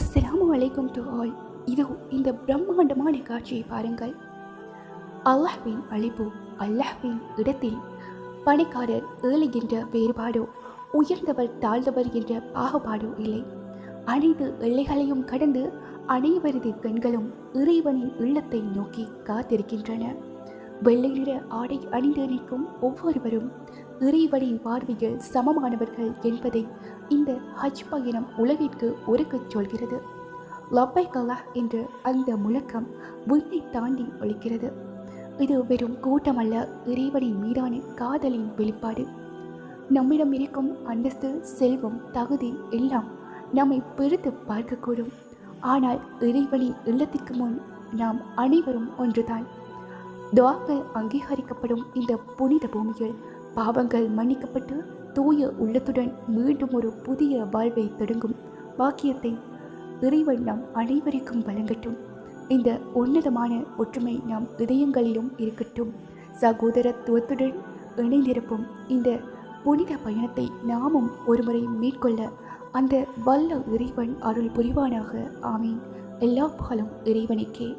அஸ்ஸலாமு அலைக்கும் to all. இதோ இந்த பிரம்மாண்டமான காட்சியை பாருங்கள். அல்லாஹ்வின் அழைப்பு, அல்லாஹ்வின் இடத்தில் பணக்காரர் ஏழை என்ற வேறுபாடோ, உயர்ந்தவர் தாழ்ந்தவர் என்ற பாகுபாடோ இல்லை. அனைத்து எல்லைகளையும் கடந்து அனைவரது கண்களும் இறைவனின் இல்லத்தை நோக்கி காத்திருக்கின்றன. வெள்ளை நிற ஆடை அணிந்து நிற்கும் ஒவ்வொருவரும் இறைவனின் பார்வையில் சமமானவர்கள் என்பதை இந்த ஹஜ் பயணம் உலகிற்கு உறக்கச் சொல்கிறது. லப்பைக் அல்லாஹ் என்ற அந்த முழக்கம் விண்ணை தாண்டி ஒலிக்கிறது. இது வெறும் கூட்டமல்ல, இறைவனின் மீதான காதலின் வெளிப்பாடு. நம்மிடம் இருக்கும் அந்தஸ்து, செல்வம், தகுதி எல்லாம் நம்மை பிரித்து பார்க்கக்கூடும். ஆனால் இறைவனின் இல்லத்திற்கு முன் நாம் அனைவரும் ஒன்றுதான். துஆக்கள் அங்கீகரிக்கப்படும் இந்த புனித பூமியில் பாவங்கள் மன்னிக்கப்பட்டு தூய உள்ளத்துடன் மீண்டும் ஒரு புதிய வாழ்வை தொடங்கும் பாக்கியத்தை இறைவன் நாம் அனைவருக்கும் வழங்கட்டும். இந்த உன்னதமான ஒற்றுமை நம் இதயங்களிலும் இருக்கட்டும். சகோதரத்துவத்துடன் இணைந்திருப்போம். இந்த புனித பயணத்தை நாமும் ஒருமுறை மேற்கொள்ள அந்த வல்ல இறைவன் அருள் புரிவானாக. ஆமீன். எல்லா புகழும் இறைவனுக்கே.